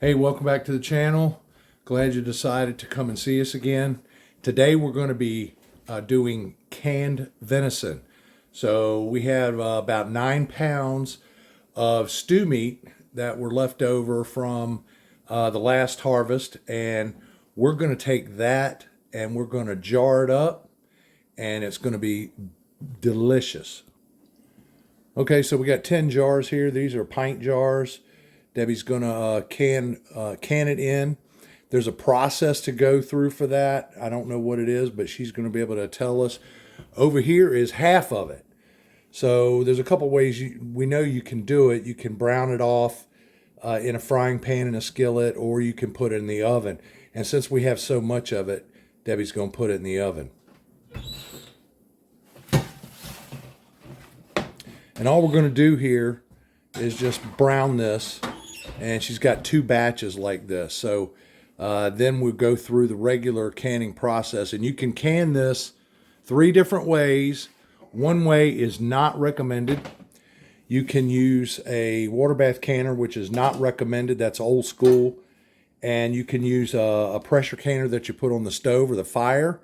Hey, welcome back to the channel. Glad you decided to come and see us again. Today we're going to be doing canned venison. So we have about 9 pounds of stew meat that were left over from the last harvest, and we're going to take that and we're going to jar it up, and it's going to be delicious. Okay, so we got 10 jars here. These are pint jars. Debbie's gonna can it in. There's a process to go through for that. I don't know what it is, but she's gonna be able to tell us. Over here is half of it. So there's a couple ways we know you can do it. You can brown it off in a frying pan in a skillet, or you can put it in the oven. And since we have so much of it, Debbie's gonna put it in the oven. And all we're gonna do here is just brown this. And she's got 2 batches like this. So then we'll go through the regular canning process. And you can can this 3 different ways. One way is not recommended. You can use a water bath canner, which is not recommended. That's old school. And you can use a pressure canner that you put on the stove or the fire.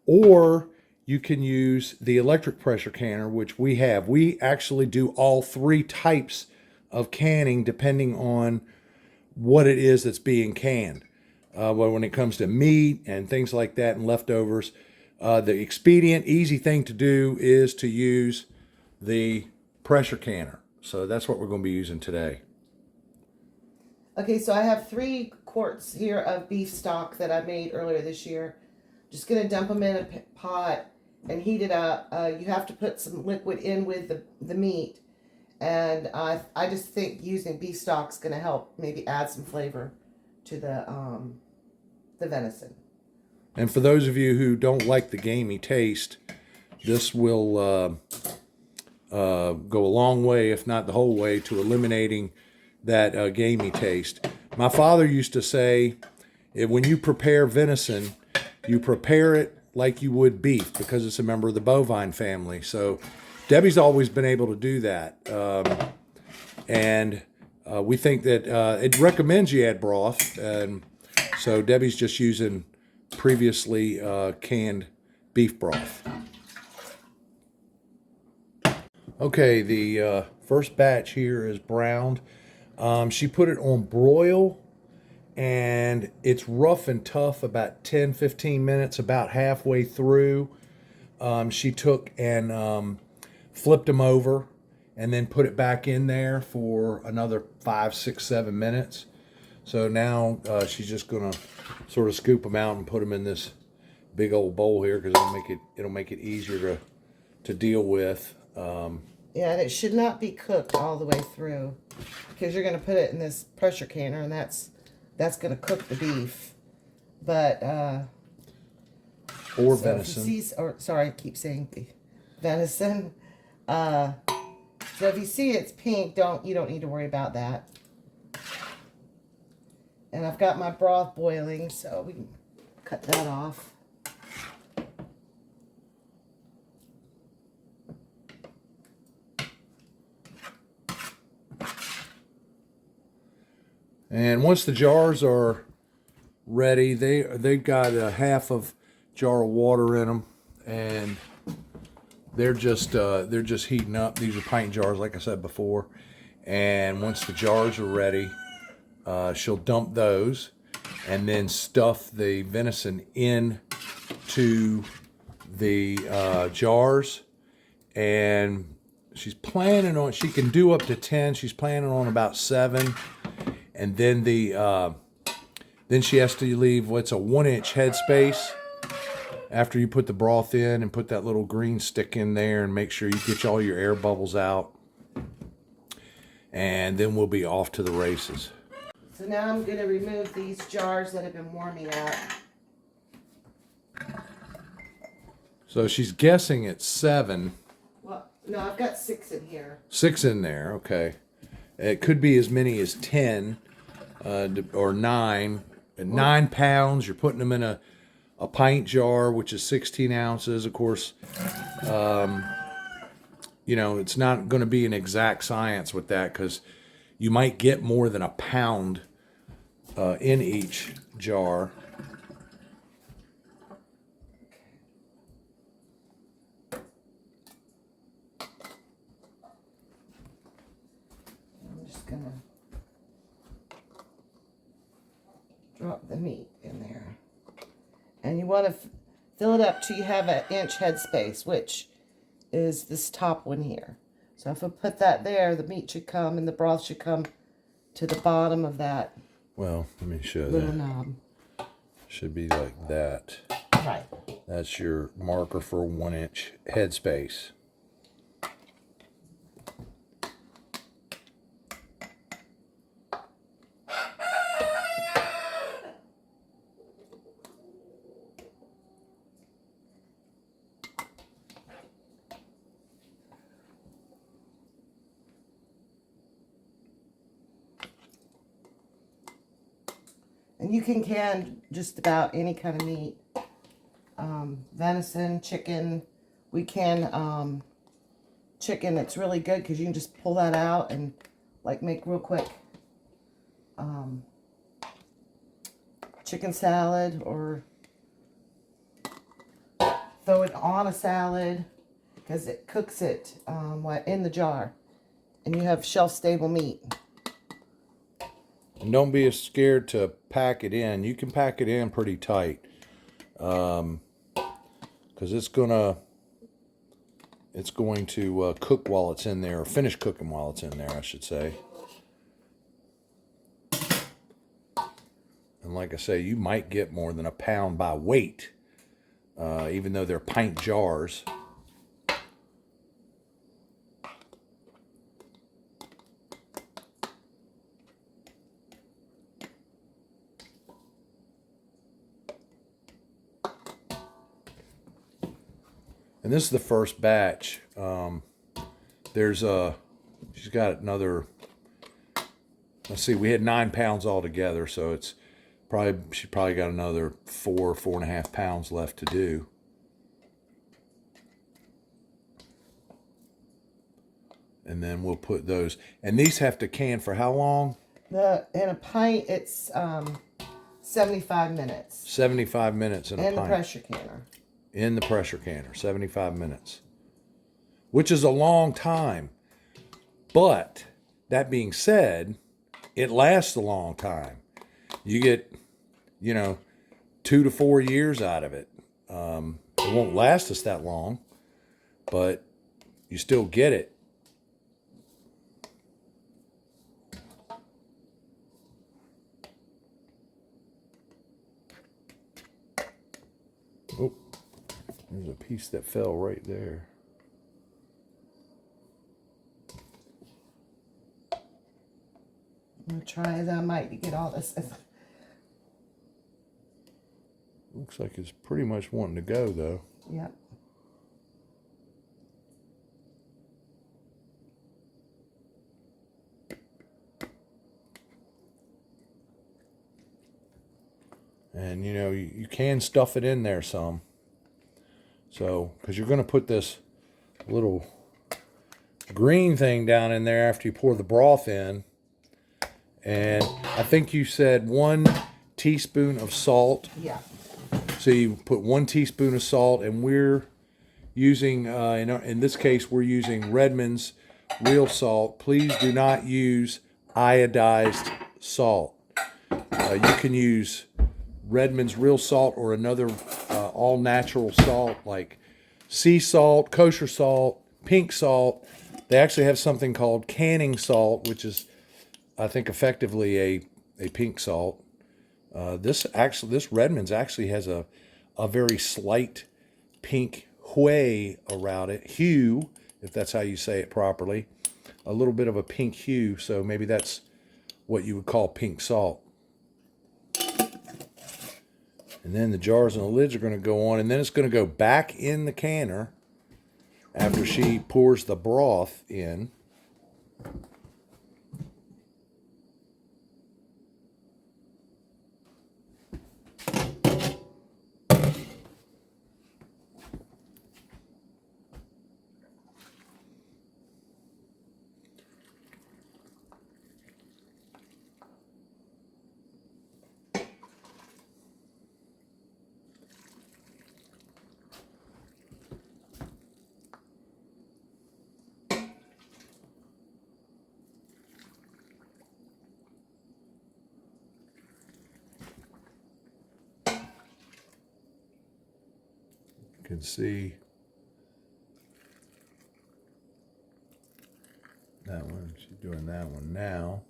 Or you can use the electric pressure canner, which we have. We actually do all 3 types of canning depending on what it is that's being canned. When it comes to meat and things like that and leftovers, the expedient, easy thing to do is to use the pressure canner. So that's what we're going to be using today. Okay, so I have 3 quarts here of beef stock that I made earlier this year. Just going to dump them in a pot and heat it up. You have to put some liquid in with the meat. And I just think using beef stock is going to help maybe add some flavor to the venison. And for those of you who don't like the gamey taste, this will go a long way, if not the whole way, to eliminating that gamey taste. My father used to say, when you prepare venison, you prepare it like you would beef because it's a member of the bovine family. So Debbie's always been able to do that. And we think that it recommends you add broth. And so Debbie's just using previously canned beef broth. Okay, the first batch here is browned. She put it on broil, and it's rough and tough about 10-15 minutes, about halfway through. She took and flipped them over and then put it back in there for another 5, 6, 7 minutes. So now she's just gonna sort of scoop them out and put them in this big old bowl here because it'll make it easier to deal with. Yeah, and it should not be cooked all the way through because you're gonna put it in this pressure canner, and that's gonna cook the beef. But or venison. I keep saying beef. Venison. So if you see it's pink, you don't need to worry about that. And I've got my broth boiling, so we can cut that off. And once the jars are ready, they've got a half of jar of water in them, and they're just heating up. These are pint jars, like I said before. And once the jars are ready, she'll dump those and then stuff the venison into the jars. And she's planning on, she can do up to 10. She's planning on about 7. And then then she has to leave what's a 1-inch headspace after you put the broth in, and put that little green stick in there and make sure you get all your air bubbles out. And then we'll be off to the races. So now I'm going to remove these jars that have been warming up. So she's guessing it's 7. Well, no, I've got 6 in here. 6 in there, okay. It could be as many as 10 or 9. At 9 pounds, you're putting them in a pint jar, which is 16 ounces. Of course, it's not going to be an exact science with that because you might get more than a pound in each jar. I'm just gonna drop the meat in there. And you want to fill it up till you have an inch headspace, which is this top one here. So if I put that there, the meat should come and the broth should come to the bottom of that Well, let me show little that. knob. Should be like that. Right. That's your marker for 1 inch headspace. And you can just about any kind of meat. Venison, chicken. We can chicken. It's really good because you can just pull that out and like make real quick chicken salad, or throw it on a salad because it cooks it in the jar, and you have shelf stable meat. And don't be scared to pack it in. You can pack it in pretty tight, because it's going to cook while it's in there, or finish cooking while it's in there, I should say. And like I say, you might get more than a pound by weight, even though they're pint jars. And this is the first batch. She's got another, let's see, we had 9 pounds altogether, so she probably got another 4.5 pounds left to do. And then we'll put those, and these have to can for how long? In a pint, it's 75 minutes. 75 minutes in a pint. In the pressure canner. In the pressure canner, 75 minutes. Which is a long time. But, that being said, it lasts a long time. You get, 2 to 4 years out of it. It won't last us that long, but you still get it. Oh, there's a piece that fell right there. I'm going to try as I might to get all this. Looks like it's pretty much wanting to go, though. Yep. And, you can stuff it in there some. So, because you're going to put this little green thing down in there after you pour the broth in. And I think you said 1 teaspoon of salt. Yeah. So you put 1 teaspoon of salt, and we're using, in this case, we're using Redmond's real salt. Please do not use iodized salt. You can use Redmond's real salt or another all natural salt like sea salt, kosher salt, pink salt. They actually have something called canning salt, which is, I think, effectively a pink salt. This Redmond's actually has a very slight pink around it, hue, if that's how you say it properly. A little bit of a pink hue, so maybe that's what you would call pink salt. And then the jars and the lids are going to go on, and then it's going to go back in the canner after she pours the broth in. can see that one. She's doing that one now.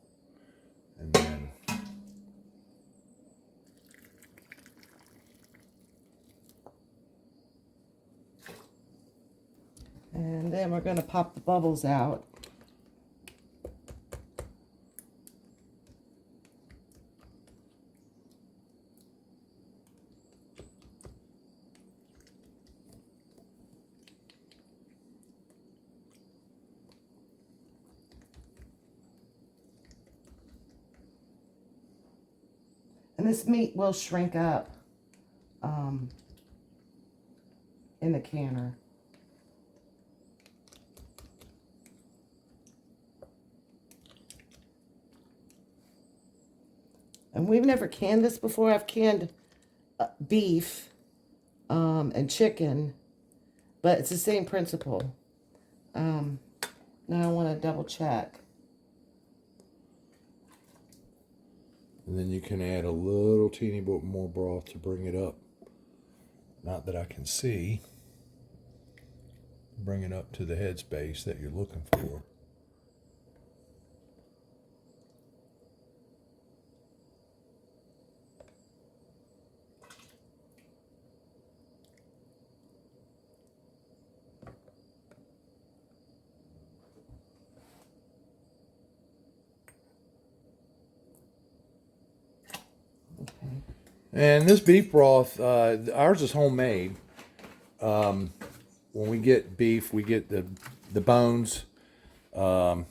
And then we're going to pop the bubbles out. And this meat will shrink up in the canner. And we've never canned this before. I've canned beef and chicken, but it's the same principle. Now I want to double check. And then you can add a little teeny bit more broth to bring it up. Not that I can see. Bring it up to the headspace that you're looking for. And this beef broth, ours is homemade. When we get beef, we get the bones. I'm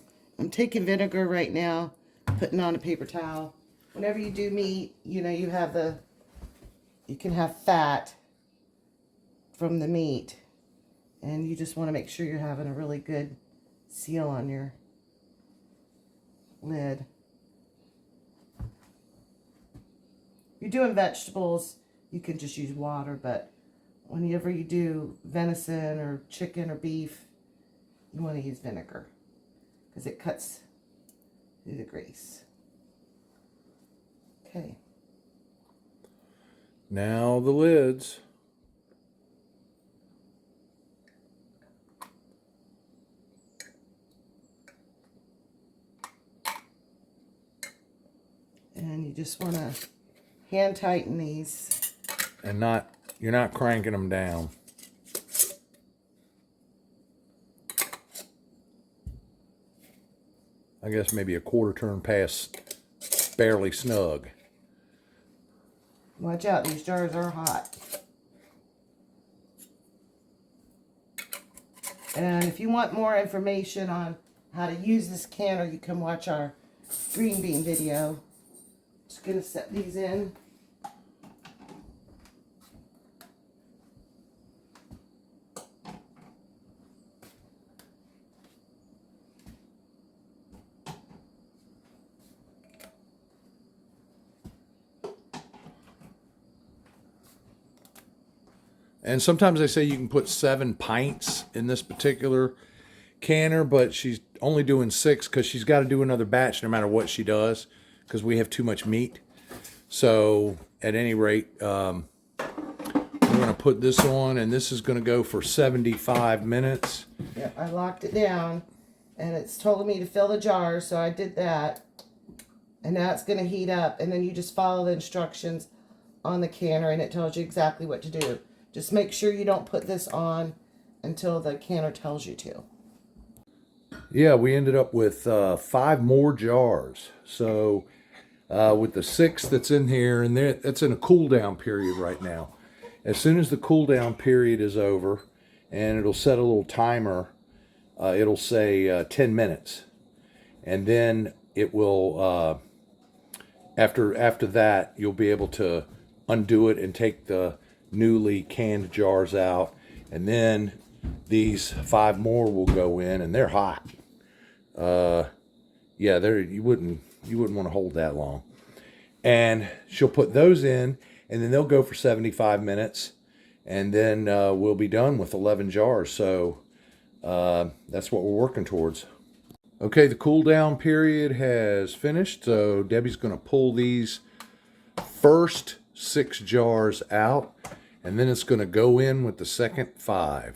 taking vinegar right now, putting on a paper towel. Whenever you do meat, you know, you can have fat from the meat. And you just want to make sure you're having a really good seal on your lid. You're doing vegetables, you can just use water, but whenever you do venison or chicken or beef, you want to use vinegar because it cuts through the grease. Okay. Now the lids. And you just want to hand tighten these. And you're not cranking them down. I guess maybe a quarter turn past barely snug. Watch out, these jars are hot. And if you want more information on how to use this canner, you can watch our green bean video. Just gonna set these in. And sometimes they say you can put 7 pints in this particular canner, but she's only doing 6 because she's got to do another batch no matter what she does because we have too much meat. So at any rate, we're going to put this on, and this is going to go for 75 minutes. Yeah, I locked it down, and it's told me to fill the jars, so I did that. And now it's going to heat up, and then you just follow the instructions on the canner, and it tells you exactly what to do. Just make sure you don't put this on until the canner tells you to. Yeah, we ended up with 5 more jars. So with the 6 that's in here, and it's in a cool down period right now. As soon as the cool down period is over, and it'll set a little timer, it'll say 10 minutes. And then it will, after that, you'll be able to undo it and take the newly canned jars out, and then these 5 more will go in, and they're hot. Yeah, you wouldn't want to hold that long. And she'll put those in, and then they'll go for 75 minutes, and then we'll be done with 11 jars. So that's what we're working towards. Okay, the cool down period has finished, so Debbie's going to pull these first 6 jars out, And then it's going to go in with the second 5.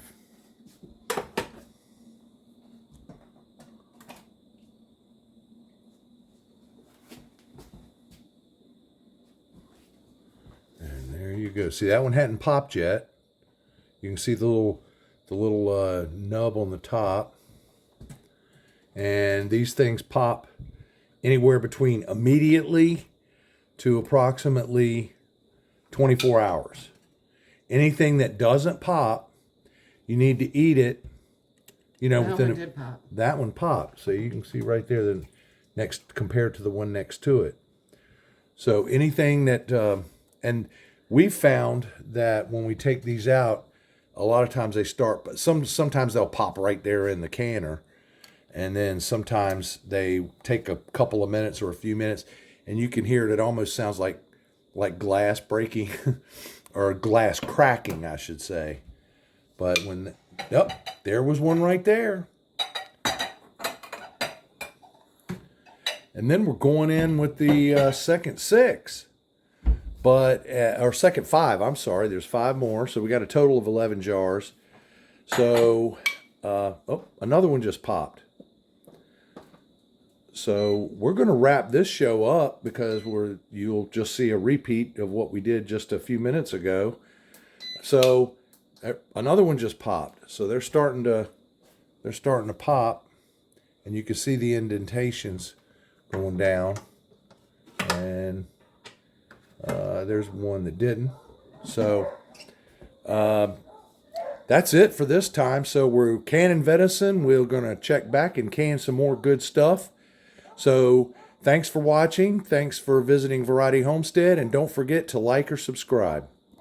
And there you go. See, that one hadn't popped yet. You can see the little nub on the top. And these things pop anywhere between immediately to approximately 24 hours. Anything that doesn't pop, you need to eat it, That one did pop. That one popped. So you can see right there the next compared to the one next to it. So anything that and we've found that when we take these out, a lot of times they start, but sometimes they'll pop right there in the canner, and then sometimes they take a couple of minutes or a few minutes, and you can hear it. It almost sounds like glass breaking or glass cracking, I should say. But there was one right there. And then we're going in with the second 6. Or second 5, I'm sorry. There's 5 more. So we got a total of 11 jars. So, another one just popped. So we're going to wrap this show up because you'll just see a repeat of what we did just a few minutes ago. So another one just popped. So they're starting to pop, and you can see the indentations going down. And there's one that didn't. So that's it for this time. So we're canning venison. We're going to check back and can some more good stuff. So thanks for watching. Thanks for visiting Variety Homestead. And don't forget to like or subscribe.